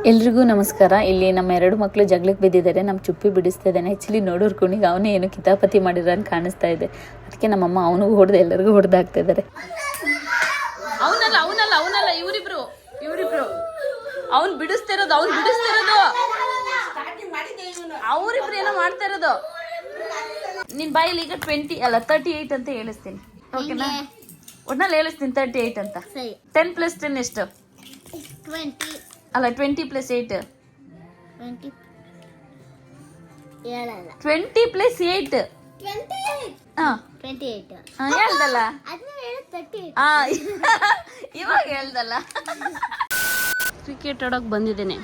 ಎಲ್ರಿಗೂ ನಮಸ್ಕಾರ. ಇಲ್ಲಿ ನಮ್ಮ ಎರಡು ಮಕ್ಕಳು ಜಗಳಕ್ಕೆ ಬಿದ್ದಿದ್ದಾರೆ. ನಮ್ಮ ಚುಪ್ಪಿ ಬಿಡಿಸ್ತಾ ಇದ್ದಾನೆ. ಆ್ಯಕ್ಚುಲಿ ನೋಡೋರು ಕುಣಿಗೆ ಅವನೇ ಏನು ಕಿತಾಪತಿ ಮಾಡಿರೋ ಅಂತ ಕಾಣಿಸ್ತಾ ಇದೆ. ಅದಕ್ಕೆ ನಮ್ಮಮ್ಮ ಅವನಿಗೂ ಹೊಡೆದು ಎಲ್ಲರಿಗೂ ಹೊಡೆದಾಗ್ತಾ ಇದ್ದಾರೆ. ಅವನಲ್ಲ ಇವರಿಬ್ರು ಅವ್ನು ಬಿಡಿಸ್ತಿರೋದು ಅವರಿಬ್ರು ಏನೋ ಮಾಡ್ತಾ ಇರೋದು. ನಿನ್ ಬಾಯಲ್ಲಿ ಈಗ 20 ಅಲ್ಲ 38 ಅಂತ ಹೇಳಿಸ್ತೀನಿ. ಓಕೆನಾ? ಒಟ್ನಲ್ಲಿ ಹೇಳಿಸ್ತೀನಿ 38 ಅಂತ. 10 + 10 ಎಷ್ಟು? 20 ಅಲ್ಲ 20 + 8 20 20 + 8 28 ಹೇಳ್ದಲ್ಲ ಇವಾಗ ಹೇಳ್ದಲ್ಲ. ಕ್ರಿಕೆಟ್ ಆಡೋಕೆ ಬಂದಿದ್ದೇನೆ.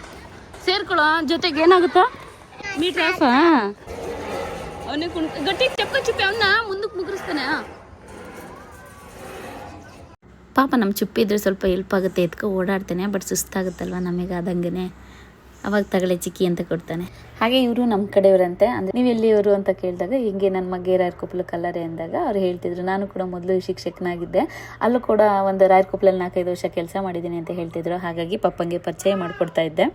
ಸೇರ್ಕೊಳ್ಳೋ ಜೊತೆಗೆ ಏನಾಗುತ್ತಾ ಮೀಟ್ ಆಫಾ ಅವನೇ ಗಟ್ಟಿ ಚುಪ್ಪಿ ಅವನ್ನ ಮುಂದಕ್ಕೆ ಮುಗಿಸ್ತಾನೆ. ಪಾಪ ನಮ್ಮ ಚುಪ್ಪಿ ಇದ್ರೆ ಸ್ವಲ್ಪ ಹೆಲ್ಪ್ ಆಗುತ್ತೆ, ಎತ್ಕೊ ಓಡಾಡ್ತಾನೆ. ಬಟ್ ಸುಸ್ತಾಗುತ್ತಲ್ವ ನಮಗೆ, ಆದಂಗೆ ಅವಾಗ ತಗಳೆ ಚಿಕ್ಕಿ ಅಂತ ಕೊಡ್ತಾನೆ. ಹಾಗೆ ಇವರು ನಮ್ಮ ಕಡೆಯವರಂತೆ. ಅಂದರೆ ನೀವು ಎಲ್ಲಿಯವರು ಅಂತ ಕೇಳಿದಾಗ ಹಿಂಗೆ ನನ್ನ ಮಗ್ಗೆ ರಾಯರಕೊಪ್ಪಲು ಕಲ್ಲರೆ ಅಂದಾಗ ಅವ್ರು ಹೇಳ್ತಿದ್ರು. ನಾನು ಕೂಡ ಮೊದಲು ಶಿಕ್ಷಕನಾಗಿದ್ದೆ, ಅಲ್ಲೂ ಕೂಡ ಒಂದು ರಾಯರಕೊಪ್ಪಲಲ್ಲಿ 4-5 ವರ್ಷ ಕೆಲಸ ಮಾಡಿದ್ದೀನಿ ಅಂತ ಹೇಳ್ತಿದ್ರು. ಹಾಗಾಗಿ ಪಪ್ಪಂಗೆ ಪರಿಚಯ ಮಾಡಿಕೊಡ್ತಾ ಇದ್ದೆ.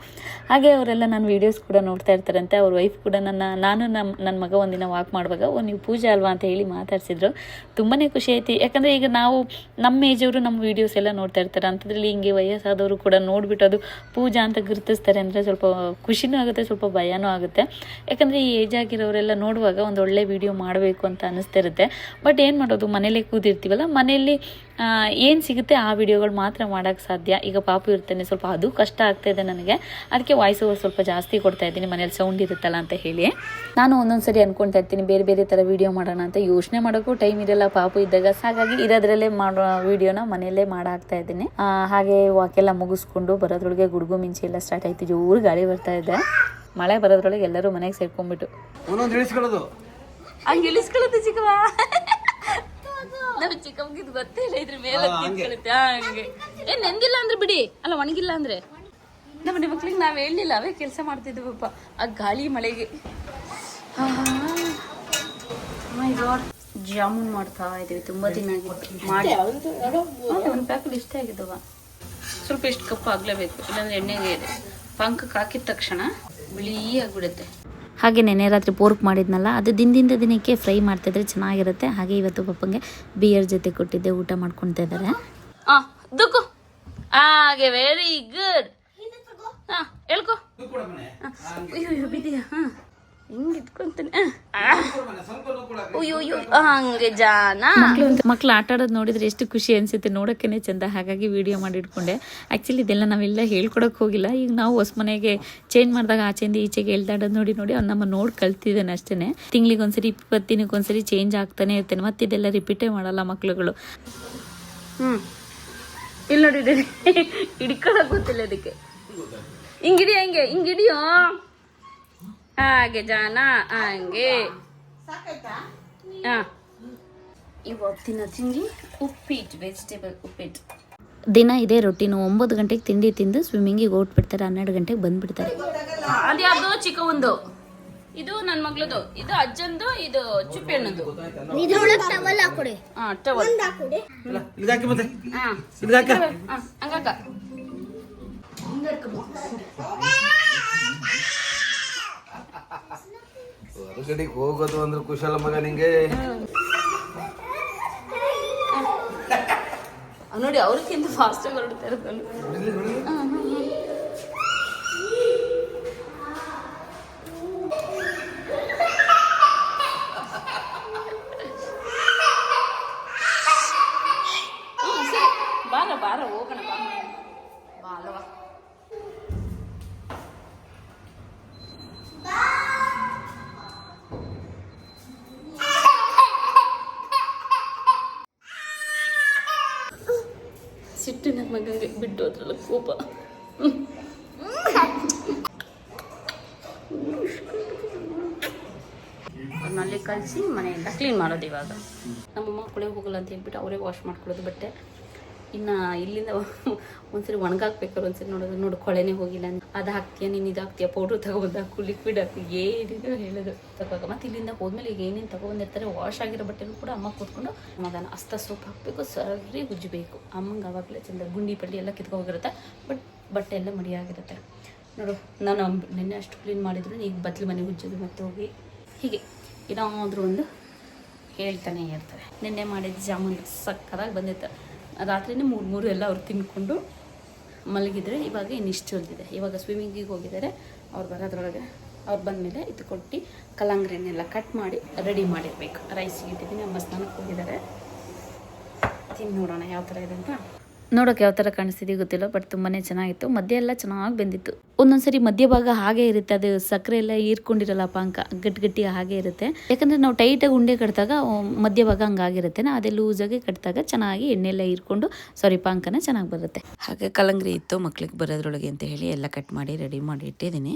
ಹಾಗೆ ಅವರೆಲ್ಲ ನನ್ನ ವೀಡಿಯೋಸ್ ಕೂಡ ನೋಡ್ತಾ ಇರ್ತಾರಂತೆ. ಅವ್ರ ವೈಫ್ ಕೂಡ ನನ್ನ ಮಗ ಒಂದಿನ ವಾಕ್ ಮಾಡುವಾಗ ನೀವು ಪೂಜೆ ಅಲ್ವಾ ಅಂತ ಹೇಳಿ ಮಾತಾಡ್ಸಿದ್ರು. ತುಂಬಾ ಖುಷಿ ಆಯ್ತು. ಯಾಕಂದರೆ ಈಗ ನಾವು ನಮ್ಮ ಏಜವರು ನಮ್ಮ ವೀಡಿಯೋಸ್ ಎಲ್ಲ ನೋಡ್ತಾ ಇರ್ತಾರೆ. ಅಂಥದ್ರಲ್ಲಿ ಹಿಂಗೆ ವಯಸ್ಸಾದವರು ಕೂಡ ನೋಡಿಬಿಟ್ಟು ಅದು ಪೂಜಾ ಅಂತ ಗುರುತಿಸ್ತಾರೆ ಅಂದರೆ ಸ್ವಲ್ಪ ಖುಷಿನೂ ಆಗುತ್ತೆ, ಸ್ವಲ್ಪ ಭಯನೂ ಆಗುತ್ತೆ. ಯಾಕಂದರೆ ಈ ಏಜ್ ಆಗಿರೋರೆಲ್ಲ ನೋಡುವಾಗ ಒಂದು ಒಳ್ಳೆ ವಿಡಿಯೋ ಮಾಡಬೇಕು ಅಂತ ಅನ್ನಿಸ್ತಿರುತ್ತೆ. ಬಟ್ ಏನು ಮಾಡೋದು, ಮನೇಲೇ ಕೂತಿರ್ತೀವಲ್ಲ, ಮನೆಯಲ್ಲಿ ಏನು ಸಿಗುತ್ತೆ ಆ ವಿಡಿಯೋಗಳು ಮಾತ್ರ ಮಾಡೋಕ್ಕೆ ಸಾಧ್ಯ. ಈಗ ಪಾಪು ಇರ್ತಾನೆ, ಸ್ವಲ್ಪ ಅದು ಕಷ್ಟ ಆಗ್ತಾಯಿದೆ ನನಗೆ. ಅದಕ್ಕೆ ವಾಯ್ಸ್ ಓವರ್ ಸ್ವಲ್ಪ ಜಾಸ್ತಿ ಕೊಡ್ತಾ ಇದ್ದೀನಿ, ಮನೇಲಿ ಸೌಂಡ್ ಇರುತ್ತಲ್ಲ ಅಂತ ಹೇಳಿ. ನಾನು ಒಂದೊಂದು ಸರಿ ಅಂದ್ಕೊಳ್ತಾ ಇರ್ತೀನಿ ಬೇರೆ ಬೇರೆ ಥರ ವೀಡಿಯೋ ಮಾಡೋಣ ಅಂತ. ಯೋಚನೆ ಮಾಡೋಕ್ಕೂ ಟೈಮ್ ಇರಲ್ಲ ಪಾಪು ಇದ್ದಾಗ. ಹಾಗಾಗಿ ಇರೋದ್ರಲ್ಲೇ ಮಾಡೋ ವೀಡಿಯೋನ ಮನೆಯಲ್ಲೇ ಮಾಡಾಕ್ತಾ ಇದ್ದೀನಿ. ಹಾಗೆ ವಾಕೆಲ್ಲ ಮುಗಿಸ್ಕೊಂಡು ಬರೋದ್ರೊಳಗೆ ಗುಡುಗು ಮಿಂಚಿ ಎಲ್ಲ ಸ್ಟಾರ್ಟ್ ಆಯ್ತು. ಜೋರು ಗಾಳಿ ಬರ್ತಾ ಇದೆ. ಮಳೆ ಬರೋದ್ರೊಳಗೆ ಎಲ್ಲರೂ ಮನೆಗೆ ಸೇರ್ಕೊಂಡ್ಬಿಟ್ಟು ಹಂಗೆ ಇಳಿಸ್ಕೊಳ್ಳೋದು ಚಿಕ್ಕವ. ನಮ್ಮ ಚಿಕ್ಕಮ್ಗಿದ್ ಗೊತ್ತೇ ಇಲ್ಲ ಇದ್ರ ಮೇಲೆ ತಿಳ್ಕೊಳ್ಳುತ್ತೆ. ಹಂಗೆ ನೆಂದಿಲ್ಲ ಅಂದ್ರೆ ಬಿಡಿ, ಅಲ್ಲ ಒಣಗಿಲ್ಲ ಅಂದ್ರೆ ನಮ್ಮ ಮಕ್ಳಿಗೆ ನಾವು ಹೇಳಲಿಲ್ಲ, ಅವೇ ಕೆಲಸ ಮಾಡ್ತಿದ್ವಪ್ಪ ಆ ಗಾಳಿ ಮಳೆಗೆ. ಜಾಮೂನ್ ಮಾಡ್ತಾ ಇದ್ದೀವಿ, ತುಂಬಾ ದಿನ ಆಗಿತ್ತು ಮಾಡಿ. ಒಂದು ಪ್ಯಾಕೆಟ್ ಇಷ್ಟ ಆಗಿದ್ದವ. ಸ್ವಲ್ಪ ಎಷ್ಟು ಕಪ್ಪು ಆಗಲೇಬೇಕು, ಇಲ್ಲಾಂದ್ರೆ ಎಣ್ಣೆಗೆ ಇದೆ. ಪಂಕಕ್ಕೆ ಹಾಕಿದ ತಕ್ಷಣ ಬಿಳಿ ಆಗಿಬಿಡುತ್ತೆ. ಹಾಗೆ ನೆನ್ನೆ ರಾತ್ರಿ ಪೋರ್ಕ್ ಮಾಡಿದ್ನಲ್ಲ, ಅದು ದಿನಕ್ಕೆ ಫ್ರೈ ಮಾಡ್ತಿದ್ರೆ ಚೆನ್ನಾಗಿರುತ್ತೆ. ಹಾಗೆ ಇವತ್ತು ಪಪ್ಪಂಗೆ ಬಿಯರ್ ಜೊತೆ ಕೊಟ್ಟಿದ್ದೆ, ಊಟ ಮಾಡ್ಕೊಳ್ತಾ ಇದ್ದಾರೆ. ದುಕ್ಕು ಹಾಗೆ ವೆರಿ ಗುಡ್. ಹೇಳ್ಕೊ. ಅಯ್ಯೋ ಬಿದಿಯಾ? ಹಿಂಗೆ ಇಟ್ಕೊಂತಾನೆ. ಅಯ್ಯೋ ಹಂಗೆ ಜಾನ. ಮಕ್ಳು ಆಟ ಆಡೋದು ನೋಡಿದ್ರೆ ಎಷ್ಟು ಖುಷಿ ಅನ್ಸುತ್ತೆ, ನೋಡೋಕ್ಕೇ ಚಂದ. ಹಾಗಾಗಿ ವಿಡಿಯೋ ಮಾಡಿ ಇಟ್ಕೊಂಡೆ. ಆ್ಯಕ್ಚುಲಿ ಇದೆಲ್ಲ ನಾವೆಲ್ಲ ಹೇಳ್ಕೊಡಕ್ಕೆ ಹೋಗಿಲ್ಲ. ಈಗ ನಾವು ಹೊಸ ಮನೆಗೆ ಚೇಂಜ್ ಮಾಡಿದಾಗ ಆಚೆಯಿಂದ ಈಚೆಗೆ ಎಳ್ದಾಡೋದು ನೋಡಿ ಅವ್ನು ನಮ್ಮ ನೋಡಿ ಕಲ್ತಿದ್ದಾನೆ ಅಷ್ಟೇ. ತಿಂಗಳಿಗೆ ಒಂದ್ಸರಿ 20 ದಿನಕ್ಕೊಂದ್ಸರಿ ಚೇಂಜ್ ಆಗ್ತಾನೆ ಇರ್ತೇನೆ. ಮತ್ತೆ ಇದೆಲ್ಲ ರಿಪೀಟೇ ಮಾಡಲ್ಲ ಮಕ್ಳುಗಳು. ಇಲ್ಲಿ ನೋಡಿ ಹಿಡ್ಕೊಳಕ್ ಗೊತ್ತಿಲ್ಲ ಅದಕ್ಕೆ. ಹಿಂಗಿಡಿಯೋ ಹಾಗೆ ಜಾನ ಹಂಗೆ. ಇವತ್ತಿನ ತಿಂಡಿ ಉಪ್ಪಿಟ್ಟು, ವೆಜಿಟೇಬಲ್ ಉಪ್ಪಿಟ್ಟು. ದಿನ ಇದೇ ರೊಟ್ಟಿನ 9 ಗಂಟೆಗೆ ತಿಂಡಿ ತಿಂದು ಸ್ವಿಮ್ಮಿಂಗಿಗೆ ಓಟ್ಬಿಡ್ತಾರೆ, 12 ಗಂಟೆಗೆ ಬಂದ್ಬಿಡ್ತಾರೆ. ಅದ್ಯಾವ್ದು ಚಿಕ್ಕ ಒಂದು, ಇದು ನನ್ನ ಮಗಳದು, ಇದು ಅಜ್ಜಂದು, ಇದು ಚುಪ್ಪಿ ಹಣ್ಣದು. ಹಂಗಾಕ ಹೊರಗಡೆಗೆ ಹೋಗೋದು ಅಂದ್ರೆ ಕುಶಲ ಮಗ ನಿಂಗೆ. ನೋಡಿ ಅವ್ರಕ್ಕಿಂತ ಫಾಸ್ಟ್ ಆಗಿ ಹೊರಡ್ತಾ ಇರೋದು. ಬಾರ ಹೋಗೋಣ ಬಾ ಅಲ್ವಾ. ಸಿಟ್ಟು ನನ್ನ ಮಗಂಗೆ ಬಿಟ್ಟು ಅದ್ರಲ್ಲ ಕೋಪ. ನಲ್ಲಿ ಕಳಿಸಿ ಮನೆಯಿಂದ ಕ್ಲೀನ್ ಮಾಡೋದು. ಇವಾಗ ನಮ್ಮಮ್ಮ ಕೊಳೆಗೆ ಹೋಗಲ್ಲ ಅಂತ ಹೇಳ್ಬಿಟ್ಟು ಅವರೇ ವಾಶ್ ಮಾಡ್ಕೊಳ್ಳೋದು ಬಟ್ಟೆ. ಇನ್ನು ಇಲ್ಲಿಂದ ಒಂದ್ಸರಿ ಒಣಗಾಕ್ಬೇಕಾದ್ರೆ ಒಂದ್ಸರಿ ನೋಡು ಕೊಳೆನೇ ಹೋಗಿಲ್ಲ, ಅದು ಹಾಕ್ತೀಯ ನೀನು, ಇದು ಹಾಕ್ತೀಯ, ಪೌಡ್ರ್ ತಗೊಬಂದು ಹಾಕು, ಲಿಕ್ವಿಡ್ ಹಾಕು, ಏನಿದೆ ಹೇಳೋದು ತಗೋಗ. ಮತ್ತು ಇಲ್ಲಿಂದ ಹೋದ್ಮೇಲೆ ಈಗ ಏನೇನು ತಗೊಬಂದಿರ್ತಾರೆ ವಾಶ್ ಆಗಿರೋ ಬಟ್ಟೆನೂ ಕೂಡ ಅಮ್ಮ ಕೂತ್ಕೊಂಡು ಸಮಾಧಾನ ಅಸ್ತ ಸೋಪ್ ಹಾಕಬೇಕು, ಸರಿ ಉಜ್ಜಬೇಕು. ಅಮ್ಮಂಗೆ ಆವಾಗಲೇ ಚಂದ ಗುಂಡಿ ಪಂಡಿ ಎಲ್ಲ ಕಿತ್ಕೊ ಹೋಗಿರುತ್ತೆ. ಬಟ್ ಬಟ್ಟೆ ಎಲ್ಲ ಮಡಿಯಾಗಿರುತ್ತೆ. ನೋಡು, ನಾನು ನಿನ್ನೆ ಅಷ್ಟು ಕ್ಲೀನ್ ಮಾಡಿದ್ರು, ಈಗ ಬತ್ಲು ಮನೆ ಉಜ್ಜೋದು ಮತ್ತೆ ಹೋಗಿ ಹೀಗೆ ಏನಾದರೂ ಒಂದು ಹೇಳ್ತಾನೆ ಇರ್ತಾರೆ. ನಿನ್ನೆ ಮಾಡಿದ ಜಾಮೂನು ಸಕ್ಕತ್ತಾಗಿ ಬಂದಿತ್ತು. ರಾತ್ರಿನೇ ಮೂರು ಎಲ್ಲ ಅವ್ರು ತಿನ್ಕೊಂಡು ಮಲಗಿದ್ರೆ. ಇವಾಗ ಇನ್ನಿಷ್ಟು ಉಳಿದಿದೆ. ಇವಾಗ ಸ್ವಿಮ್ಮಿಂಗಿಗೆ ಹೋಗಿದ್ದಾರೆ. ಅವ್ರು ಬರೋದ್ರೊಳಗೆ ಅವ್ರು ಬಂದಮೇಲೆ ಇದು ಕೊಟ್ಟು ಕಲ್ಲಂಗರಿನೆಲ್ಲ ಕಟ್ ಮಾಡಿ ರೆಡಿ ಮಾಡಿರ್ಬೇಕು. ರೈಸಿಗೆ ಇಟ್ಟಿದ್ದೀನಿ. ಅಮ್ಮ ಸ್ನಾನಕ್ಕೆ ಹೋಗಿದ್ದಾರೆ. ತಿಂದು ನೋಡೋಣ ಯಾವ ಥರ ಇದೆ ಅಂತ. ನೋಡೋಕೆ ಯಾವ ಥರ ಕಾಣಿಸ್ತಿದೆ ಗೊತ್ತಿಲ್ಲ, ಬಟ್ ತುಂಬಾ ಚೆನ್ನಾಗಿತ್ತು. ಮಧ್ಯ ಎಲ್ಲ ಚೆನ್ನಾಗಿ ಬೆಂದಿತ್ತು. ಒಂದೊಂದ್ಸರಿ ಮಧ್ಯಭಾಗ ಹಾಗೆ ಇರುತ್ತೆ, ಅದು ಸಕ್ಕರೆ ಎಲ್ಲ ಹೀರ್ಕೊಂಡಿರಲ್ಲ, ಪಾಕ ಗಟ್ಟಿ ಹಾಗೆ ಇರುತ್ತೆ. ಯಾಕಂದರೆ ನಾವು ಟೈಟಾಗಿ ಉಂಡೆ ಕಟ್ಟಿದಾಗ ಮಧ್ಯಭಾಗ ಹಂಗಾಗಿರುತ್ತೆ. ಅದೇ ಲೂಸಾಗಿ ಕಟ್ಟಿದಾಗ ಚೆನ್ನಾಗಿ ಎಣ್ಣೆಲ್ಲ ಹೀರ್ಕೊಂಡು ಪಾಕನ ಚೆನ್ನಾಗಿ ಬರುತ್ತೆ. ಹಾಗೆ ಕಲ್ಲಂಗರಿ ಇತ್ತು ಮಕ್ಳಿಗೆ ಬರೋದ್ರೊಳಗೆ ಅಂತ ಹೇಳಿ ಎಲ್ಲ ಕಟ್ ಮಾಡಿ ರೆಡಿ ಮಾಡಿ ಇಟ್ಟಿದ್ದೀನಿ.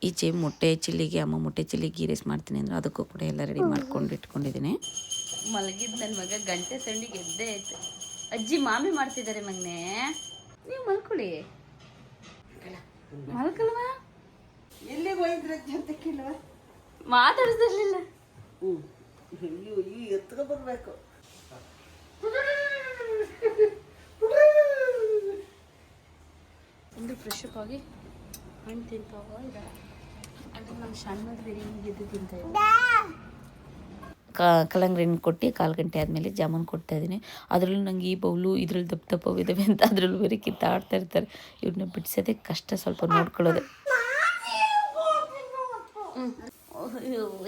ಈಚೆ ಮೊಟ್ಟೆ ಚಿಲ್ಲಿಗೆ ಅಮ್ಮ ಮೊಟ್ಟೆ ಚಿಲ್ಲಿ ಗೀ ರೈಸ್ ಮಾಡ್ತೀನಿ ಅಂದರೆ ಅದಕ್ಕೂ ಕೂಡ ಎಲ್ಲ ರೆಡಿ ಮಾಡ್ಕೊಂಡು ಇಟ್ಕೊಂಡಿದ್ದೀನಿ. ಮಲಗಿದ್ದು ನನ್ನ ಮಗ ಗಂಟೆ ಸೌಂಡಿಗೆ ಎದ್ದೇ ಆಯ್ತು. ಅಜ್ಜಿ ಮಾಮಿ ಮಾಡ್ತಿದ್ದಾರೆ ಮಗನೇ, ನೀವು ಮಲ್ಕೊಳ್ಳಿ. ಮಲ್ಕಲ್ವಾ? ಎಲ್ಲಿಗೆ ಹೋಗಿದ್ರೆ ಅಂತ ಕೇಳುವ ಮಾತಾಡಿಸ್ಲಿಲ್ಲ. ಈ ಎತ್ಕೊ ಬರ್ಬೇಕು. ಒಂದು ಫ್ರೆಶ್ ಅಪ್ ಆಗಿ ಹಣ್ಣು ತಿಂತಾವ ಇದೆ. ಅದು ನಮ್ಮ ಸಣ್ಣದ್ರಿ ಹಿಂಗೆ ತಿಂತಾ ಇದೆ. ಕಲ್ಲಂಗರಿ ಹಣ್ಣು ಕೊಟ್ಟು 1/4 ಗಂಟೆ ಆದಮೇಲೆ ಜಾಮೂನು ಕೊಡ್ತಾಯಿದ್ದೀನಿ. ಅದರಲ್ಲೂ ನಂಗೆ ಈ ಬೌಲು ಇದ್ರಲ್ಲಿ ದಪ್ಪ ಇದ್ದಾವೆ ಅಂತ ಅದರಲ್ಲೂ ಬರೀ ಕಿತ್ತಾಡ್ತಾ ಇರ್ತಾರೆ. ಇವ್ರನ್ನ ಬಿಡಿಸೋದೇ ಕಷ್ಟ, ಸ್ವಲ್ಪ ನೋಡ್ಕೊಳ್ಳೋದು.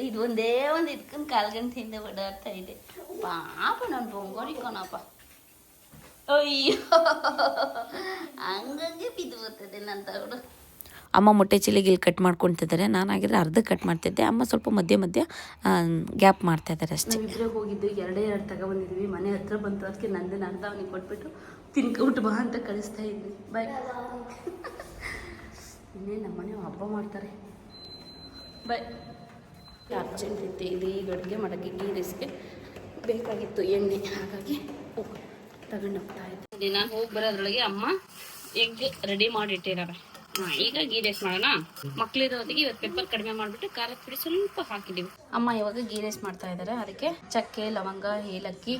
ಇದು ಒಂದೇ ಒಂದು ಇಟ್ಕೊಂಡು 1/4 ಗಂಟೆಯಿಂದ ಓಡಾಡ್ತಾ ಇದೆ. ಪಾಪ ನಾನು ಬೊಂಗೋಡಿ ಕಣಪ್ಪ. ಅಯ್ಯೋ, ಹಂಗಾಗಿ ಬಿದ್ದು ಬರ್ತದೆ ನನ್ನ ತಗೊಂಡು. ಅಮ್ಮ ಮೊಟ್ಟೆ ಚಿಲ್ಲಿಗೆ ಇಲ್ಲಿ ಕಟ್ ಮಾಡ್ಕೊತಿದ್ದಾರೆ. ನಾನಾಗಿದ್ರೆ ಅರ್ಧ ಕಟ್ ಮಾಡ್ತಿದ್ದೆ. ಅಮ್ಮ ಸ್ವಲ್ಪ ಮಧ್ಯ ಗ್ಯಾಪ್ ಮಾಡ್ತಾ ಇದ್ದಾರೆ ಅಷ್ಟೇ. ನಾವಿಬ್ಬರೇ ಹೋಗಿದ್ದು 2 ತಗೊಬಂದಿದ್ವಿ. ಮನೆ ಹತ್ರ ಬಂತು, ಅದಕ್ಕೆ ನಂದೇ ಅರ್ಧ ಅವನಿಗೆ ಕೊಟ್ಬಿಟ್ಟು ತಿನ್ಕೊಬಿಟ್ಟು ಬಾ ಅಂತ ಕಳಿಸ್ತಾ ಇದ್ವಿ. ಬಾಯ್. ಇನ್ನೇ ನಮ್ಮನೆ ಹಬ್ಬ ಮಾಡ್ತಾರೆ. ಬಾಯ್. ಅರ್ಜೆಂಟ್ ಇತ್ತು ಇಲ್ಲಿ ಈಗ ಅಡುಗೆ ಮಾಡೋಕ್ಕೆ ಗೀ ರೈಸ್ಗೆ ಬೇಕಾಗಿತ್ತು ಎಣ್ಣೆ, ಹಾಗಾಗಿ ತಗೊಂಡು ಹೋಗ್ತಾ ಇದ್ದೆ. ನಾನು ಹೋಗಿ ಬರೋದ್ರೊಳಗೆ ಅಮ್ಮ ಎಗ್ ರೆಡಿ ಮಾಡಿಟ್ಟಿದ್ದಾರೆ. ಈಗ ಗೀ ರೈಸ್ ಮಾಡೋಣ. ಮಕ್ಳಿರೋದಿಗೆ ಇವತ್ತು ಪೆಪ್ಪರ್ ಕಡಿಮೆ ಮಾಡಿಬಿಟ್ಟು ಖಾರದ ಪುಡಿ ಸ್ವಲ್ಪ ಹಾಕಿದ್ದೀವಿ. ಅಮ್ಮ ಇವಾಗ ಗೀ ರೈಸ್ ಮಾಡ್ತಾ ಇದ್ದಾರೆ. ಅದಕ್ಕೆ ಚಕ್ಕೆ, ಲವಂಗ, ಏಲಕ್ಕಿ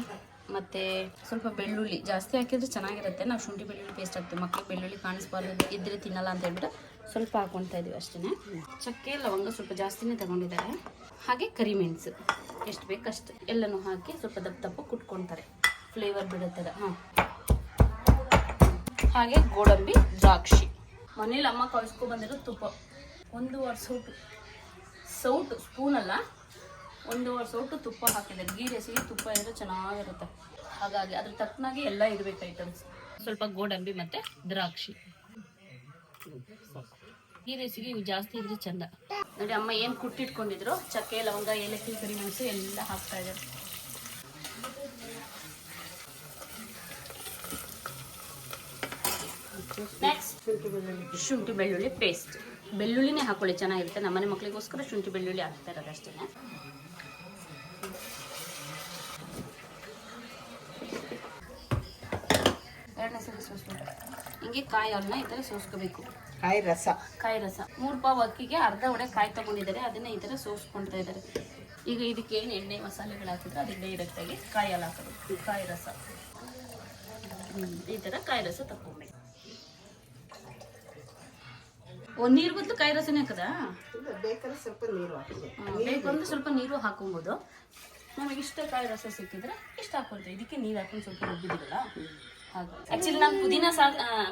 ಮತ್ತು ಸ್ವಲ್ಪ ಬೆಳ್ಳುಳ್ಳಿ ಜಾಸ್ತಿ ಹಾಕಿದ್ರೆ ಚೆನ್ನಾಗಿರುತ್ತೆ. ನಾವು ಶುಂಠಿ ಬೆಳ್ಳುಳ್ಳಿ ಪೇಸ್ಟ್ ಹಾಕ್ತೀವಿ. ಮಕ್ಳಿಗೆ ಬೆಳ್ಳುಳ್ಳಿ ಕಾಣಿಸ್ಬಾರ್ದು, ಇದ್ರೆ ತಿನ್ನಲ್ಲ ಅಂತ ಹೇಳ್ಬಿಟ್ಟು ಸ್ವಲ್ಪ ಹಾಕ್ಕೊಳ್ತಾ ಇದೀವಿ ಅಷ್ಟೇ. ಚಕ್ಕೆ ಲವಂಗ ಸ್ವಲ್ಪ ಜಾಸ್ತಿನೇ ತಗೊಂಡಿದ್ದಾರೆ. ಹಾಗೆ ಕರಿಮೆಣಸು ಎಷ್ಟು ಬೇಕಷ್ಟು ಎಲ್ಲನೂ ಹಾಕಿ ಸ್ವಲ್ಪ ದಪ್ಪ ಕುಟ್ಕೊಳ್ತಾರೆ, ಫ್ಲೇವರ್ ಬಿಡುತ್ತದೆ. ಹಾಗೆ ಗೋಡಂಬಿ, ದ್ರಾಕ್ಷಿ. ಮನೇಲಿ ಅಮ್ಮ ಕಳಿಸ್ಕೊ ಬಂದಿರೋ ತುಪ್ಪ 1.5 ಸೌಟು ಸ್ಪೂನಲ್ಲ, 1.5 ಸೌಟು ತುಪ್ಪ ಹಾಕಿದ್ದಾರೆ. ಗೀ ರೈಸಿಗೆ ತುಪ್ಪ ಇದ್ರೆ ಚೆನ್ನಾಗಿರುತ್ತೆ. ಹಾಗಾಗಿ ಅದ್ರ ತಕ್ಕನಾಗಿ ಎಲ್ಲ ಇರಬೇಕು ಐಟಮ್ಸ್. ಸ್ವಲ್ಪ ಗೋಡಂಬಿ ಮತ್ತು ದ್ರಾಕ್ಷಿ. ಗೀ ರೈಸಿಗೆ ಇವು ಜಾಸ್ತಿ ಇದ್ರೆ ಚಂದ. ನೋಡಿ ಅಮ್ಮ ಏನು ಕುಟ್ಟಿಟ್ಕೊಂಡಿದ್ರು, ಚಕ್ಕೆ ಲವಂಗ ಏಲಕ್ಕಿ ಕರಿಮೆಣಸು ಎಲ್ಲ ಹಾಕ್ತಾ ಇದ್ದಾರೆ. ನೆಕ್ಸ್ಟ್ ಶುಂಠಿ ಬೆಳ್ಳುಳ್ಳಿ ಪೇಸ್ಟ್. ಬೆಳ್ಳುಳ್ಳಿನೇ ಹಾಕೊಳ್ಳಿ, ಚೆನ್ನಾಗಿರುತ್ತೆ. ನಮ್ಮನೆ ಮಕ್ಕಳಿಗೋಸ್ಕರ ಶುಂಠಿ ಬೆಳ್ಳುಳ್ಳಿ ಹಾಕ್ತಾ ಇರೋದು ಅಷ್ಟೇ. ಎರಡನೇ ಸಲ ಸೋಸ್ಬೇಕು. ಹಿಂಗೆ ಕಾಯಿ ಹಾಲನ್ನ ಈ ಥರ ಸೋಸ್ಕೋಬೇಕು. ಕಾಯಿ ರಸ 3 ಪಾವ್ ಅಕ್ಕಿಗೆ ಅರ್ಧ ಒಡೆ ಕಾಯಿ ತೊಗೊಂಡಿದ್ದಾರೆ. ಅದನ್ನೇ ಈ ಥರ ಸೋಸ್ಕೊಳ್ತಾ ಇದ್ದಾರೆ. ಈಗ ಇದಕ್ಕೆ ಏನು ಎಣ್ಣೆ ಮಸಾಲೆಗಳು ಹಾಕಿದ್ರೆ ಅದಕ್ಕೆ ಡೈರೆಕ್ಟಾಗಿ ಕಾಯಿ ಹಾಲು ಹಾಕೋದು. ಕಾಯಿ ರಸ ಈ ಥರ ಕಾಯಿ ರಸ ತಗೊಬೇಕು. ನೀರು ಬದಲು ಕಾಯಿ ರಸನೇ ಹಾಕದಾ? ಬೇಕಾದ್ರೆ ಸ್ವಲ್ಪ ನೀರು ಹಾಕಿದೆ. ಬೇಕಂದ್ರೆ ಸ್ವಲ್ಪ ನೀರು ಹಾಕೊಬೋದು. ನಮಗೆ ಇಷ್ಟ ಕಾಯಿ ರಸ ಸಿಕ್ಕಿದ್ರೆ ಇಷ್ಟ ಹಾಕೊಳ್ತೀವಿ. ಇದಕ್ಕೆ ನೀರು ಹಾಕೊಂಡು ಸ್ವಲ್ಪ ರುಬ್ಬಿದಿರಲ್ಲ ಹಾಗೆ. ಆ್ಯಕ್ಚುಲಿ ನಾನು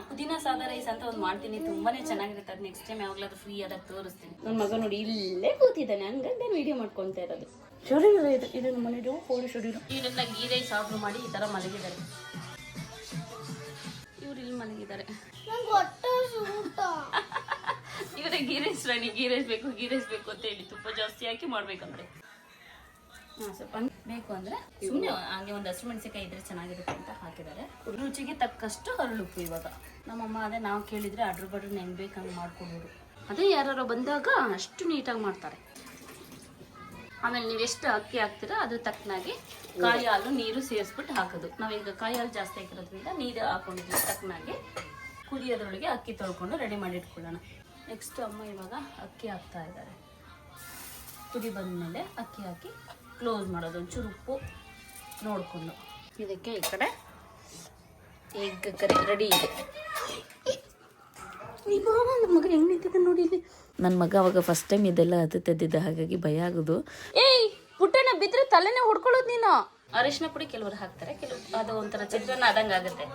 ಪುದೀನ ಸಾದಾ ರೈಸ್ ಅಂತ ಒಂದು ಮಾಡ್ತೀನಿ, ತುಂಬಾನೇ ಚೆನ್ನಾಗಿರುತ್ತೆ. ಅದು ನೆಕ್ಸ್ಟ್ ಟೈಮ್ ಯಾವಾಗಲಾದ್ರೂ ಫ್ರೀ ಆದಾಗ ತೋರಿಸ್ತೀನಿ. ನನ್ನ ಮಗ ನೋಡಿ ಇಲ್ಲೇ ಕೂತಿದ್ದಾನೆ, ಹಂಗಾಗಿ ನಾನು ವಿಡಿಯೋ ಮಾಡ್ಕೊತಾ ಇರೋದು. ಶುಡಿರೋ ಇದು ನಮ್ಮ ಮನೆಯದು ಫೋನ್ ಶುಡಿರೋ. ಇವರೆಲ್ಲ ಗೀ ರೈಸ್ ಆರ್ಡ್ರ್ ಮಾಡಿ ಈ ಥರ ಮಲಗಿದ್ದಾರೆ. ಇವ್ರು ಇಲ್ಲಿ ಮಲಗಿದ್ದಾರೆ. ಇವರೇ ಗೀ ರೈಸ್ ರಾಣಿ, ಗೀ ರೈಸ್ ಬೇಕು ಅಂತ ಹೇಳಿ ತುಪ್ಪ ಜಾಸ್ತಿ ಹಾಕಿ ಮಾಡ್ಬೇಕಂದ್ರೆ ಸ್ವಲ್ಪ ಬೇಕು ಅಂದ್ರೆ ಸುಮ್ಮನೆ ಹಂಗೆ ಒಂದು ಹಸಿರು ಮೆಣಸಿನಕಾಯಿ ಇದ್ರೆ ಚೆನ್ನಾಗಿರುತ್ತೆ ಅಂತ ಹಾಕಿದ್ದಾರೆ. ರುಚಿಗೆ ತಕ್ಕಷ್ಟು ಹರಳುಪ್ಪು. ಇವಾಗ ನಮ್ಮಮ್ಮ ಅದೇ ನಾವು ಕೇಳಿದ್ರೆ ಅಡ್ರ ಬಡ್ರ ಹೆಂಗೆ ಬೇಕು ಹಂಗೆ ಮಾಡ್ಕೊಡೋರು. ಅದೇ ಯಾರು ಬಂದಾಗ ಅಷ್ಟು ನೀಟಾಗಿ ಮಾಡ್ತಾರೆ. ಆಮೇಲೆ ನೀವು ಎಷ್ಟು ಅಕ್ಕಿ ಹಾಕ್ತೀರಾ ಅದ್ರ ತಕ್ಕನಾಗಿ ಕಾಯಿ ಹಾಲು ನೀರು ಸೇರಿಸ್ಬಿಟ್ಟು ಹಾಕೋದು. ನಾವೀಗ ಕಾಯಿ ಹಾಲು ಜಾಸ್ತಿ ಹಾಕಿರೋದ್ರಿಂದ ನೀರು ಹಾಕೊಂಡಿದ್ವಿ ತಕ್ಕನಾಗಿ. ಕುದಿಯೋದ್ರೊಳಗೆ ಅಕ್ಕಿ ತೊಳ್ಕೊಂಡು ರೆಡಿ ಮಾಡಿ ಇಟ್ಕೊಳ್ಳೋಣ. ನೆಕ್ಸ್ಟ್ ಅಮ್ಮ ಇವಾಗ ಅಕ್ಕಿ ಹಾಕ್ತಾ ಇದ್ದಾರೆ. ಕುದಿ ಬಂದಮೇಲೆ ಅಕ್ಕಿ ಹಾಕಿ ಕ್ಲೋಸ್ ಮಾಡೋದು. ಒಂಚೂರು ಉಪ್ಪು ನೋಡಿಕೊಂಡು. ಇದಕ್ಕೆ ಈ ಕಡೆ ಎಗ್ ಕರಿ ರೆಡಿ ಇದೆ. ನನ್ನ ಮಗ ಹೆಂಗ್ ನಿಂತಿದ್ದ ನೋಡಿ ಇಲ್ಲಿ. ನನ್ನ ಮಗ ಅವಾಗ ಫಸ್ಟ್ ಟೈಮ್ ಇದೆಲ್ಲ ಹತ್ತಿದ್ದ, ಹಾಗಾಗಿ ಭಯ ಆಗೋದು. ಏಯ್ ಪುಟ್ಟಣ್ಣ ಬಿದ್ರೆ ತಲೆನೇ ಹೊಡ್ಕೊಳ್ಳೋದು ನೀನು. ಅರಿಶಿನ ಪುಡಿ ಕೆಲವರು ಹಾಕ್ತಾರೆ, ಕೆಲವು ಅದು ಒಂಥರ ಚಿತ್ರಾನ್ನ ಆದಂಗೆ ಆಗುತ್ತೆ.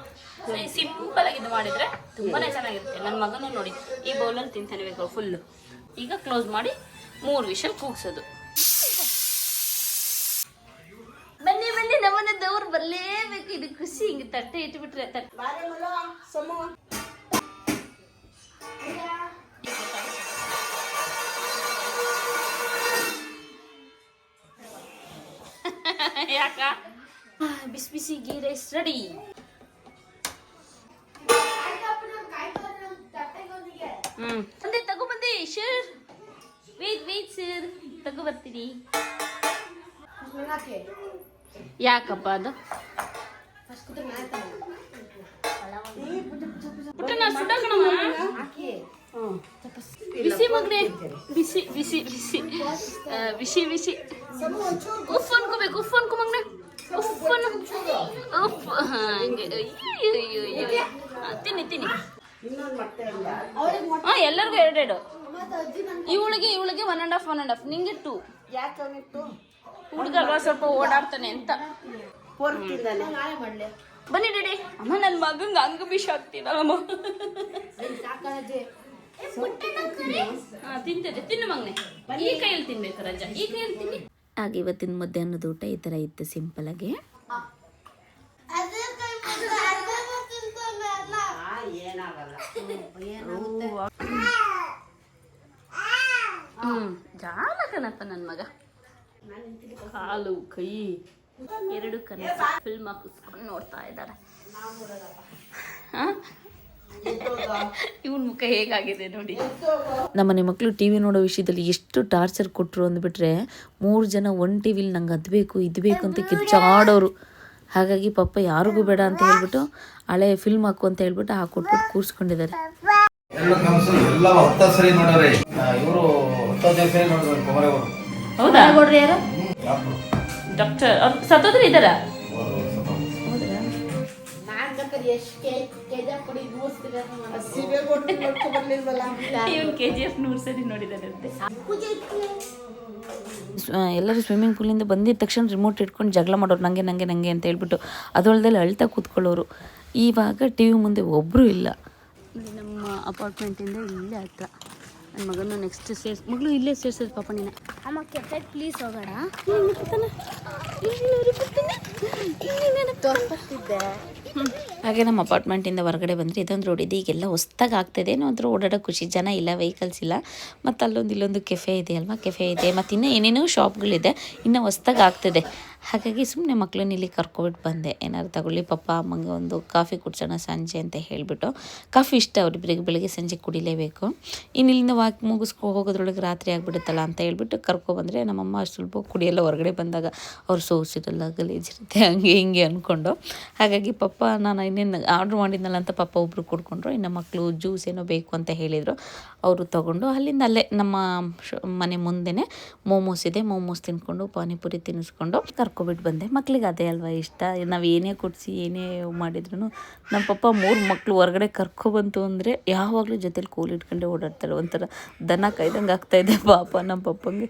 ಸಿಂಪಲ್ ಆಗಿ ಇದು ಮಾಡಿದ್ರೆ ತುಂಬಾನೇ ಚೆನ್ನಾಗಿರುತ್ತೆ. ನನ್ನ ಮಗನೂ ನೋಡಿ ಈ ಬೌಲಲ್ಲಿ ತಿಂತಾನೆ ಬೇಕು ಫುಲ್ಲು. ಈಗ ಕ್ಲೋಸ್ ಮಾಡಿ 3 ವಿಷಲ್ ಕೂಗ್ಸೋದು. ಬನ್ನಿ ಬನ್ನಿ ನಮ್ಮನೆ ದೇವ್ರು ಬರಲೇಬೇಕು. ಇದು ಖುಷಿ. ಹಿಂಗೆ ತಟ್ಟೆ ಇಟ್ಬಿಟ್ರೆ ಯಾಕ ಬಿಸಿ ಬಿಸಿ ಗೀ ರೈಸ್ ರೆಡಿ. ಬಂದೆ ತಗೊಬಂದೆ ಸರ್. ವೇಟ್ ಸರ್, ತಗೊಬರ್ತೀನಿ. ಯಾಕಪ್ಪ ಅದು ಪುಟ್ಟಣ್ಣ ಸುಡಕಣಮ್ಮ. ಬಿಸಿ ಮಗ್ನೆ, ಬಿಸಿ ಬಿಸಿ ಬಿಸಿ ಬಿಸಿ ಬಿಸಿ. ಉಫ್ ಅನ್ಕೋಬೇಕು, ಉಫ್ ಅನ್ಕೊ ಮಗ್ನೆ, ಉಫ್ ಅನ್ನು ಉಫ್. ಹಂಗೆ ತಿನ್ನಿ ತಿನ್ನಿ. ಎಲ್ಲರಿಗೂ 2 ಇವಳಿಗೆ 1.5 ನಿಂಗೆ 2. ಹುಡುಗ ಸ್ವಲ್ಪ ಓಡಾಡ್ತಾನೆ ಅಂತ. ಬನ್ನಿ ಡ್ಯಾಡಿ. ಅಮ್ಮ ನನ್ನ ಮಗಂಗೆ ಹಂಗ ಬಿಷ ಆಗ್ತೀನಲ್ಲಮ್ಮ. ತಿಂತದೆ, ತಿನ್ನು ಮಗನೆ. ಈ ಕೈಯಲ್ಲಿ ತಿನ್ಬೇಕು ರಜಾ, ಈ ಕೈಯಲ್ಲಿ ತಿನ್ನಿ. ಆಗ ಇವತ್ತಿನ ಮಧ್ಯಾಹ್ನದ ಊಟ ಈ ಥರ ಇತ್ತು, ಸಿಂಪಲ್ ಆಗಿ. ಜಾಲಕನಪ್ಪ ನನ್ನ ಮಗ. ಕಾಲು ಕೈ 2 ಕನಸು ಫಿಲ್ಮ್ ಹಾಕಿಸ್ಕೊಂಡು ನೋಡ್ತಾ ಇದ್ದಾರೆ. ಇವನ್ ಮುಖ ಹೇಗಾಗಿದೆ ನೋಡಿ. ನಮ್ಮನೆ ಮಕ್ಕಳು ಟಿ ವಿ ನೋಡೋ ವಿಷಯದಲ್ಲಿ ಎಷ್ಟು ಟಾರ್ಚರ್ ಕೊಟ್ಟರು ಅಂದ್ಬಿಟ್ರೆ, 3 ಜನ ಒಂದು ಟಿ ವಿಲಿ ನಂಗೆ ಅದು ಬೇಕು ಇದು ಬೇಕು ಅಂತ ಕಿಚ್ಚಾಡೋರು. ಹಾಗಾಗಿ ಪಪ್ಪ ಯಾರಿಗೂ ಬೇಡ ಅಂತ ಹೇಳ್ಬಿಟ್ಟು ಹಳೆ ಫಿಲ್ಮ್ ಹಾಕು ಅಂತ ಹೇಳ್ಬಿಟ್ಟು ಹಾಕೊಟ್ಬಿಟ್ಟು ಕೂರಿಸ್ಕೊಂಡಿದ್ದಾರೆ. ಹೌದಾ? ಯಾರು ಡಾಕ್ಟರ್ ಸತ್ತೋದ್ರೆ ಇದ್ದಾರ? ಇವನ್ KGF 100 ಸರಿ ನೋಡಿದಾರಂತೆ. ಎಲ್ಲರೂ ಸ್ವಿಮ್ಮಿಂಗ್ ಪೂಲಿಂದ ಬಂದಿದ ತಕ್ಷಣ ರಿಮೋಟ್ ಇಟ್ಕೊಂಡು ಜಗಳ ಮಾಡೋರು, ನಂಗೆ ನಂಗೆ ನಂಗೆ ಅಂತ ಹೇಳ್ಬಿಟ್ಟು. ಅದೊಳ್ದಲ್ಲಿ ಅಳ್ತಾ ಕೂತ್ಕೊಳ್ಳೋರು. ಇವಾಗ ಟಿ ವಿ ಮುಂದೆ ಒಬ್ಬರು ಇಲ್ಲ. ಇಲ್ಲಿ ನಮ್ಮ ಅಪಾರ್ಟ್ಮೆಂಟಿಂದ ಇಲ್ಲೇ ಹತ್ರ. ನನ್ನ ಮಗನ ನೆಕ್ಸ್ಟ್ ಮಗಳು ಇಲ್ಲೇ ಸೇರ್ಸೋದು ಪಾಪ ನೀನು. ಅಮ್ಮ ಕೆಫೆ ಪ್ಲೀಸ್ ಹೋಗೋಣ. ಹಾಗೆ ನಮ್ಮ ಅಪಾರ್ಟ್ಮೆಂಟಿಂದ ಹೊರಗಡೆ ಬಂದರೆ ಇದೊಂದು ರೋಡ್ ಇದೆ. ಈಗೆಲ್ಲ ಹೊಸ್ದಾಗಿ ಆಗ್ತಾಯಿದೆ. ಏನೋ ಒಂಥರ ಓಡಾಡೋ ಖುಷಿ. ಜನ ಇಲ್ಲ, ವೆಹಿಕಲ್ಸ್ ಇಲ್ಲ. ಮತ್ತು ಅಲ್ಲೊಂದು ಇಲ್ಲೊಂದು ಕೆಫೆ ಇದೆ ಅಲ್ವಾ, ಕೆಫೆ ಇದೆ. ಮತ್ತು ಇನ್ನೂ ಏನೇನೋ ಶಾಪ್ಗಳಿದೆ, ಇನ್ನೂ ಹೊಸ್ದಾಗಿ ಆಗ್ತಿದೆ. ಹಾಗಾಗಿ ಸುಮ್ಮನೆ ಮಕ್ಕಳನ್ನ ಇಲ್ಲಿ ಕರ್ಕೊಬಿಟ್ಟು ಬಂದೆ. ಏನಾದ್ರು ತಗೊಳ್ಳಿ ಪಪ್ಪ ಅಮ್ಮಂಗೆ ಒಂದು ಕಾಫಿ ಕುಡ್ಸೋಣ ಸಂಜೆ ಅಂತ ಹೇಳಿಬಿಟ್ಟು. ಕಾಫಿ ಇಷ್ಟ ಅವ್ರಿಬ್ಬರಿಗೆ, ಬೆಳಗ್ಗೆ ಸಂಜೆ ಕುಡಿಲೇಬೇಕು. ಇನ್ನು ಇಲ್ಲಿಂದ ವಾಕ್ ಮುಗಿಸ್ಕೊ ಹೋಗೋದ್ರೊಳಗೆ ರಾತ್ರಿ ಆಗಿಬಿಡುತ್ತಲ್ಲ ಅಂತ ಹೇಳ್ಬಿಟ್ಟು ಕರ್ಕೊಬಂದರೆ, ನಮ್ಮಮ್ಮ ಸ್ವಲ್ಪ ಕುಡಿಯೆಲ್ಲ ಹೊರಗಡೆ ಬಂದಾಗ ಅವ್ರು ಸೋಸಿರಲ್ಲ, ಗಲೀಜಿರುತ್ತೆ, ಹಂಗೆ ಹಿಂಗೆ ಅಂದ್ಕೊಂಡು. ಹಾಗಾಗಿ ಪಪ್ಪ ನಾನು ಇನ್ನೇನು ಆರ್ಡ್ರ್ ಮಾಡಿದ್ನಲ್ಲ ಅಂತ ಪಪ್ಪ ಒಬ್ಬರು ಕುಡ್ಕೊಂಡ್ರು. ಇನ್ನು ಮಕ್ಕಳು ಜ್ಯೂಸ್ ಏನೋ ಬೇಕು ಅಂತ ಹೇಳಿದರು, ಅವರು ತೊಗೊಂಡು ಅಲ್ಲಿಂದ ಅಲ್ಲೇ ನಮ್ಮ ಮನೆ ಮುಂದೆನೇ ಮೋಮೋಸ್ ಇದೆ, ಮೋಮೋಸ್ ತಿನ್ಕೊಂಡು ಪಾನಿಪುರಿ ತಿನ್ನಿಸ್ಕೊಂಡು ಕರ್ಕೊಬಿಟ್ಟು ಬಂದೆ. ಮಕ್ಳಿಗೆ ಅದೇ ಅಲ್ವಾ ಇಷ್ಟ. ನಾವು ಏನೇ ಕೊಡಿಸಿ ಏನೇ ಮಾಡಿದ್ರು ನಮ್ಮ ಪಪ್ಪ 3 ಮಕ್ಕಳು ಹೊರಗಡೆ ಕರ್ಕೊಬಂತು ಅಂದರೆ ಯಾವಾಗಲೂ ಜೊತೆಲಿ ಕೋಲ್ ಇಟ್ಕೊಂಡೆ ಓಡಾಡ್ತಾರೆ. ಒಂಥರ ದನ ಕಾಯ್ದಂಗೆ ಆಗ್ತಾಯಿದೆ ಪಾಪ ನಮ್ಮ ಪಪ್ಪಂಗೆ.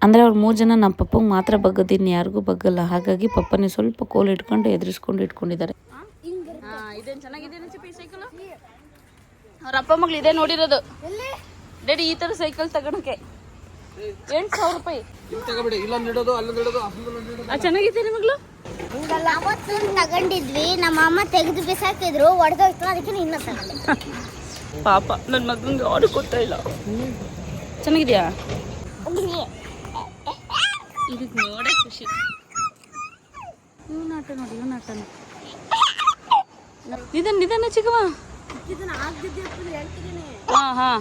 ಅಂದರೆ ಅವ್ರು 3 ಜನ ನಮ್ಮ ಪಪ್ಪಂಗೆ ಮಾತ್ರ ಬಗ್ಗದು, ಇನ್ನು ಯಾರಿಗೂ ಬಗ್ಗಲ್ಲ. ಹಾಗಾಗಿ ಪಪ್ಪನೇ ಸ್ವಲ್ಪ ಕೋಲ್ ಇಟ್ಕೊಂಡು ಎದುರಿಸ್ಕೊಂಡು ಇಟ್ಕೊಂಡಿದ್ದಾರೆ. ಇದೇನು ಚೆನ್ನಾಗಿದೆ ಈ ಸೈಕಲ್. ಅವ್ರ ಅಪ್ಪ ಮಗಳು ಇದೇ ನೋಡಿರೋದು. ಡ್ಯಾಡಿ ಈ ಥರ ಸೈಕಲ್ ತಗೊಳಕ್ಕೆ 8,000 ರೂಪಾಯಿ. ಚೆನ್ನಾಗಿದೆ ಮಗಳು. ಅವತ್ತು ತಗೊಂಡಿದ್ವಿ, ನಮ್ಮ ಅಮ್ಮ ತೆಗೆದು ಬಿಸಾಕಿದ್ರು, ಒಡೆದೋಯ್ತು, ಅದಕ್ಕೆ ಇನ್ನ ತಗೊಂಡೆ. ಪಾಪ ನನ್ನ ಮಗಂಗೆ ಯಾರು ಗೊತ್ತಾ ಇಲ್ಲ. ಚೆನ್ನಾಗಿದ್ಯಾ? ಇದಕ್ಕೆ ನೋಡೇ ಖುಷಿ. ಇವನಾಟ ನೋಡಿ, ಇವನಾಟ ನಿಧಾನ ಚಿಕ್ಕವ.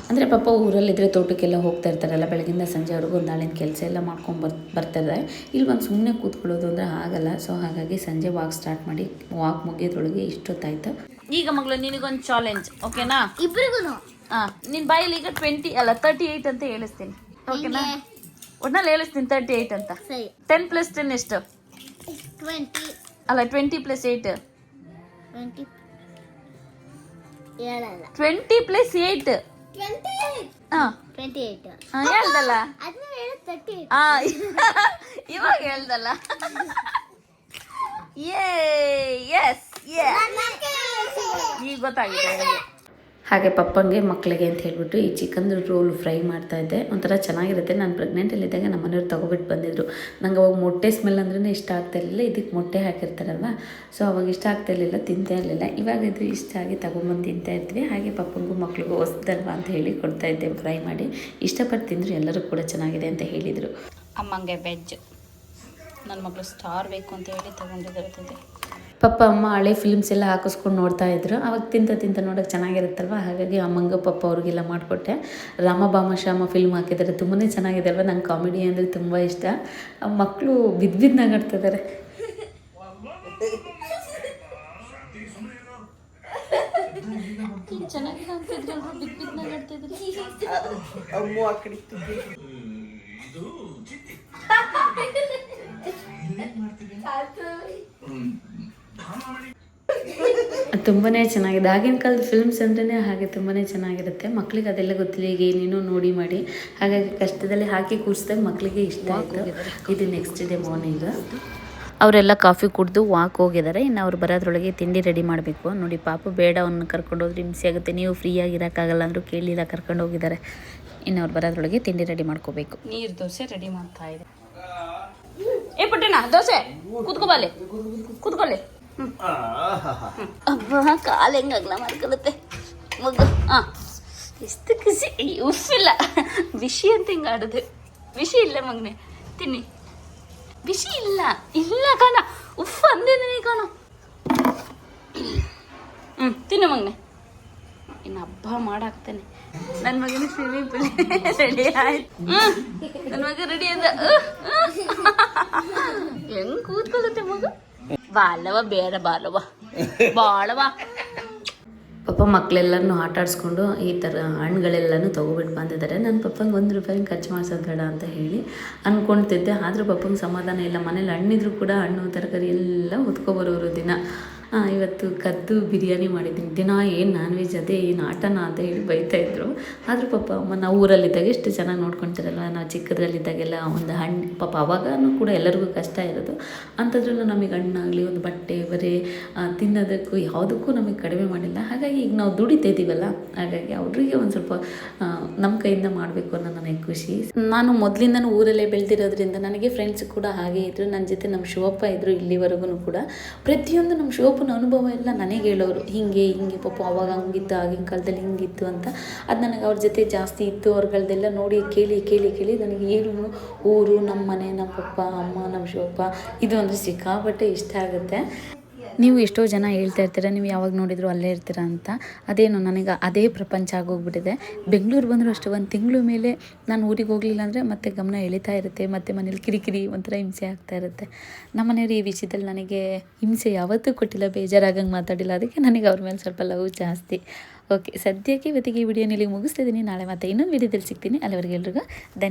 ಅಂದರೆ ಪಪ್ಪ ಊರಲ್ಲಿದ್ದರೆ ತೋಟಕ್ಕೆಲ್ಲ ಹೋಗ್ತಾ ಇರ್ತಾರಲ್ಲ, ಬೆಳಗಿಂದ ಸಂಜೆವರೆಗೂ ಒಂದು ನಾಳಿನ ಕೆಲಸ ಎಲ್ಲ ಮಾಡ್ಕೊಂಡು ಬರ್ತಾರೆ. ಇಲ್ಲಿ ಬಂದು ಸುಮ್ಮನೆ ಕೂತ್ಕೊಳ್ಳೋದು ಅಂದರೆ ಆಗಲ್ಲ. ಸೊ ಹಾಗಾಗಿ ಸಂಜೆ ವಾಕ್ ಸ್ಟಾರ್ಟ್ ಮಾಡಿ ವಾಕ್ ಮುಗಿಯೋದ್ರೊಳಗೆ ಇಷ್ಟೊತ್ತಾಯ್ತು. ಈಗ ಮಗಳು ನಿನಗೊಂದು ಚಾಲೆಂಜ್, ಓಕೆನಾ? ಇಬ್ರಿಗೂ ನಿನ್ನ ಬಾಯಲ್ಲಿ ಈಗ 38 ಅಂತ ಹೇಳಿಸ್ತೀನಿ, ಓಕೆನಾ? ಒಟ್ನಲ್ಲಿ ಹೇಳಿಸ್ತೀನಿ 38 ಅಂತ. 10 + 10 ಎಷ್ಟು? 20. ಅಲ್ಲ 20 + 8 20. ಹೇಳಲ್ಲ 20 + 8 ಹಾಂ 28 ಹೇಳ್ದಲ್ಲ ಅದನ್ನ ಹೇಳ 38 ಇವಾಗ ಹೇಳ್ದಲ್ಲ ಎಸ್ ಈಗ ಗೊತ್ತಾಗಿದೆ ನನಗೆ. ಹಾಗೆ ಪಪ್ಪಂಗೆ ಮಕ್ಕಳಿಗೆ ಅಂತ ಹೇಳ್ಬಿಟ್ಟು ಈ ಚಿಕನ್ ರೋಲ್ ಫ್ರೈ ಮಾಡ್ತಾಯಿದ್ದೆ. ಒಂಥರ ಚೆನ್ನಾಗಿರುತ್ತೆ. ನಾನು ಪ್ರೆಗ್ನೆಂಟಲ್ಲಿದ್ದಾಗ ನಮ್ಮ ಮನೆಯವ್ರು ತೊಗೊಬಿಟ್ಟು ಬಂದಿದ್ರು. ನಂಗೆ ಅವಾಗ ಮೊಟ್ಟೆ ಸ್ಮೆಲ್ ಅಂದ್ರೇ ಇಷ್ಟ ಆಗ್ತಾಯಿರಲಿಲ್ಲ. ಇದಕ್ಕೆ ಮೊಟ್ಟೆ ಹಾಕಿರ್ತಾರಲ್ವ, ಸೊ ಅವಾಗ ಇಷ್ಟ ಆಗ್ತಾಯಿರಲಿಲ್ಲ, ತಿಂತಾ ಇರಲಿಲ್ಲ. ಇವಾಗ ಇದು ಇಷ್ಟ ಆಗಿ ತೊಗೊಂಬಂದು ತಿಂತಾ ಇರ್ತೀವಿ. ಹಾಗೆ ಪಪ್ಪಂಗೂ ಮಕ್ಳಿಗೂ ಹೊಸ್ದಲ್ವಾ ಅಂತ ಹೇಳಿ ಕೊಡ್ತಾಯಿದ್ದೆ ಫ್ರೈ ಮಾಡಿ. ಇಷ್ಟಪಟ್ಟು ತಿಂದರು, ಎಲ್ಲರೂ ಕೂಡ ಚೆನ್ನಾಗಿದೆ ಅಂತ ಹೇಳಿದರು. ಅಮ್ಮಂಗೆ ವೆಜ್, ನನ್ನ ಮಗಳು ಸ್ಟಾರ್ ಬೇಕು ಅಂತ ಹೇಳಿ ತೊಗೊಂಡಿದ್ದಿರ್ತದೆ. ಪಪ್ಪ ಅಮ್ಮ ಹಳೆ ಫಿಲ್ಮ್ಸ್ ಎಲ್ಲ ಹಾಕಿಸ್ಕೊಂಡು ನೋಡ್ತಾ ಇದ್ರು. ಅವಾಗ ತಿಂತ ನೋಡೋಕೆ ಚೆನ್ನಾಗಿರುತ್ತಲ್ವ, ಹಾಗಾಗಿ ಅಮ್ಮಂಗೆ ಪಪ್ಪ ಅವ್ರಿಗೆಲ್ಲ ಮಾಡಿಕೊಟ್ಟೆ. ರಾಮ ಬಾಮ ಶ್ಯಾಮ ಫಿಲ್ಮ್ ಹಾಕಿದ್ದಾರೆ, ತುಂಬಾ ಚೆನ್ನಾಗಿದೆ ಅಲ್ವ. ನಂಗೆ ಕಾಮಿಡಿ ಅಂದರೆ ತುಂಬ ಇಷ್ಟ. ಮಕ್ಕಳು ಬಿದ್ದು ನಗಾಡ್ತಿದ್ದಾರೆ. ಚೆನ್ನಾಗಿಲ್ಲ ಅಂತಿದ್ರು, ಬಿದ್ದು ನಗಾಡ್ತಿದ್ರು. ಅಮ್ಮು ಆ ಕಡೆ ತುಂಬಾ ಚೆನ್ನಾಗಿದೆ. ಆಗಿನ ಕಾಲದ ಫಿಲ್ಮ್ಸ್ ಅಂದ್ರೇ ಹಾಗೆ ತುಂಬಾ ಚೆನ್ನಾಗಿರುತ್ತೆ. ಮಕ್ಳಿಗೆ ಅದೆಲ್ಲ ಗೊತ್ತಿಲ್ಲ, ಈಗ ಏನೇನೋ ನೋಡಿ ಮಾಡಿ, ಹಾಗಾಗಿ ಕಷ್ಟದಲ್ಲಿ ಹಾಕಿ ಕೂರಿಸಿದಾಗ ಮಕ್ಕಳಿಗೆ ಇಷ್ಟ ಆಯಿತು. ಇದು ನೆಕ್ಸ್ಟ್ ಡೇ ಮಾರ್ನಿಂಗ್ ಅವರೆಲ್ಲ ಕಾಫಿ ಕುಡಿದು ವಾಕ್ ಹೋಗಿದ್ದಾರೆ. ಇನ್ನು ಅವ್ರು ಬರೋದ್ರೊಳಗೆ ತಿಂಡಿ ರೆಡಿ ಮಾಡಬೇಕು. ನೋಡಿ ಪಾಪು ಬೇಡ, ಅವನ್ನ ಕರ್ಕೊಂಡು ಹೋದ್ರೆ ಹಿಂಸೆ ಆಗುತ್ತೆ, ನೀವು ಫ್ರೀಯಾಗಿ ಇರೋಕ್ಕಾಗಲ್ಲ ಅಂದರೂ ಕೇಳಿಲ್ಲ, ಕರ್ಕೊಂಡು ಹೋಗಿದ್ದಾರೆ. ಇನ್ನು ಅವ್ರು ಬರೋದ್ರೊಳಗೆ ತಿಂಡಿ ರೆಡಿ ಮಾಡ್ಕೋಬೇಕು. ನೀರು ದೋಸೆ ರೆಡಿ ಮಾಡ್ತಾ ಇದೆ. ಏ ಪುಟ್ಟಣ್ಣ, ದೋಸೆ ಕೂತ್ಕೋಬಾಲೆ, ಕೂತ್ಕೊಳ್ಳಿ. ಅಬ್ಬ, ಕಾಲು ಹೆಂಗೆ ಅಗಲ ಮಾಡ್ಕೊಳುತ್ತೆ ಮಗು. ಹಾಂ, ಎಷ್ಟು ಖುಷಿ. ಉಫಿಲ್ಲ, ಬಿಸಿ ಅಂತ ಹಿಂಗೆ ಆಡೋದು. ಬಿಸಿ ಇಲ್ಲ ಮಗನೆ, ತಿನ್ನಿ. ಬಿಸಿ ಇಲ್ಲ, ಇಲ್ಲ ಕಾಣ, ಉಫ್ ಅಂದೇನೆ ಕಾಣ. ತಿನ್ನು ಮಗನೆ. ಇನ್ನು ಹಬ್ಬ ಮಾಡಾಕ್ತಾನೆ ನನ್ನ ಮಗನ. ಸ್ವಿಮ್ಮಿಂಗ್ ಪೂಲ್ ರೆಡಿ ಆಯ್ತು. ನನ್ನ ಮಗ ರೆಡಿ ಅಂದ. ಹೆಂಗ್ ಕೂತ್ಕೊಳ್ಳುತ್ತೆ ಮಗು. ಬಾಳವ ಬೇಡ, ಬಾಳವ. ಪಾಪ ಮಕ್ಕಳೆಲ್ಲನೂ ಆಟ ಆಡಿಸ್ಕೊಂಡು ಈ ಥರ ಹಣ್ಣುಗಳೆಲ್ಲನೂ ತೊಗೊಬಿಟ್ಟು ಬಂದಿದ್ದಾರೆ. ನನ್ನ ಪಪ್ಪಂಗೆ ₹1 ಖರ್ಚು ಮಾಡಿಸೋದು ಬೇಡ ಅಂತ ಹೇಳಿ ಅಂದ್ಕೊಳ್ತಿದ್ದೆ. ಆದರೂ ಪಪ್ಪಂಗೆ ಸಮಾಧಾನ ಇಲ್ಲ. ಮನೇಲಿ ಹಣ್ಣಿದ್ರು ಕೂಡ ಹಣ್ಣು ತರಕಾರಿ ಎಲ್ಲ ಹೊತ್ಕೊಬರೋರು ದಿನ. ಇವತ್ತು ಕದ್ದು ಬಿರಿಯಾನಿ ಮಾಡಿದ್ದೀನಿ. ದಿನ ಏನು ನಾನ್ ವೆಜ್, ಅದೇ ಏನು ಆಟನ ಅಂತ ಹೇಳಿ ಬೈತಾಯಿದ್ರು. ಆದರೂ ಪಾಪ ಅಮ್ಮ ನಾವು ಊರಲ್ಲಿದ್ದಾಗ ಎಷ್ಟು ಚೆನ್ನಾಗಿ ನೋಡ್ಕೊಳ್ತಾರಲ್ವ. ನಾವು ಚಿಕ್ಕದ್ರಲ್ಲಿದ್ದಾಗೆಲ್ಲ ಒಂದು ಹಣ್ಣು, ಪಾಪ ಅವಾಗೂ ಕೂಡ ಎಲ್ಲರಿಗೂ ಕಷ್ಟ ಇರೋದು. ಅಂಥದ್ರಲ್ಲೂ ನಮಗೆ ಹಣ್ಣಾಗಲಿ, ಒಂದು ಬಟ್ಟೆ ಬರೀ ತಿನ್ನೋದಕ್ಕೂ ಯಾವುದಕ್ಕೂ ನಮಗೆ ಕಡಿಮೆ ಮಾಡಿಲ್ಲ. ಹಾಗಾಗಿ ಈಗ ನಾವು ದುಡಿತಾ ಇದ್ದೀವಲ್ಲ, ಹಾಗಾಗಿ ಅವ್ರಿಗೆ ಒಂದು ಸ್ವಲ್ಪ ನಮ್ಮ ಕೈಯಿಂದ ಮಾಡಬೇಕು ಅನ್ನೋ ನನಗೆ ಖುಷಿ. ನಾನು ಮೊದಲಿಂದನೂ ಊರಲ್ಲೇ ಬೆಳೆದಿರೋದ್ರಿಂದ ನನಗೆ ಫ್ರೆಂಡ್ಸ್ ಕೂಡ ಹಾಗೆ ಇದ್ದರು. ನನ್ನ ಜೊತೆ ನಮ್ಮ ಶಿವಪ್ಪ ಇದ್ದರು ಇಲ್ಲಿವರೆಗೂ ಕೂಡ. ಪ್ರತಿಯೊಂದು ನಮ್ಮ ಶಿವಪ್ಪನ ಅನುಭವ ಎಲ್ಲ ನನಗೆ ಹೇಳೋರು. ಹಿಂಗೆ ಪಾಪ ಅವಾಗ ಹಂಗಿತ್ತು, ಆಗಿನ ಕಾಲದಲ್ಲಿ ಹಿಂಗಿತ್ತು ಅಂತ. ಅದು ನನಗೆ ಅವ್ರ ಜೊತೆ ಜಾಸ್ತಿ ಇತ್ತು. ಅವ್ರಗಳದೆಲ್ಲ ನೋಡಿ ಕೇಳಿ ನನಗೆ ಏನು ಊರು, ನಮ್ಮ ಮನೆ, ನಮ್ಮ ಪಪ್ಪ ಅಮ್ಮ, ನಮ್ಮ ಶಿವಪ್ಪ, ಇದು ಅಂದರೆ ಸಿಕ್ಕಾಪಟ್ಟೆ ಇಷ್ಟ ಆಗುತ್ತೆ. ನೀವು ಎಷ್ಟೋ ಜನ ಹೇಳ್ತಾ ಇರ್ತೀರ, ನೀವು ಯಾವಾಗ ನೋಡಿದ್ರು ಅಲ್ಲೇ ಇರ್ತೀರ ಅಂತ. ಅದೇನು ನನಗೆ ಅದೇ ಪ್ರಪಂಚ ಆಗೋಗ್ಬಿಟ್ಟಿದೆ. ಬೆಂಗಳೂರು ಬಂದರೂ ಅಷ್ಟೇ, ಒಂದು ತಿಂಗಳ ಮೇಲೆ ನಾನು ಊರಿಗೆ ಹೋಗಲಿಲ್ಲ ಅಂದರೆ ಮತ್ತೆ ಗಮನ ಎಳಿತಾ ಇರುತ್ತೆ. ಮತ್ತು ಮನೇಲಿ ಕಿರಿಕಿರಿ, ಒಂಥರ ಹಿಂಸೆ ಆಗ್ತಾ ಇರುತ್ತೆ. ನಮ್ಮ ಮನೆಯವರು ಈ ವಿಷಯದಲ್ಲಿ ನನಗೆ ಹಿಂಸೆ ಯಾವತ್ತೂ ಕೊಟ್ಟಿಲ್ಲ, ಬೇಜಾರಾಗಂಗೆ ಮಾತಾಡಿಲ್ಲ. ಅದಕ್ಕೆ ನನಗೆ ಅವ್ರ ಮೇಲೆ ಸ್ವಲ್ಪ ಲವ್ ಜಾಸ್ತಿ. ಓಕೆ, ಸದ್ಯಕ್ಕೆ ಇವತ್ತಿಗೆ ಈ ವಿಡಿಯೋನಲ್ಲಿ ಮುಗಿಸ್ತಿದ್ದೀನಿ. ನಾಳೆ ಮತ್ತೆ ಇನ್ನೊಂದು ವಿಡಿಯೋದಲ್ಲಿ ಸಿಗ್ತೀನಿ. ಅಲ್ಲಿವರೆಗೆ ಎಲ್ರಿಗೂ ಧನ್ಯವಾದ.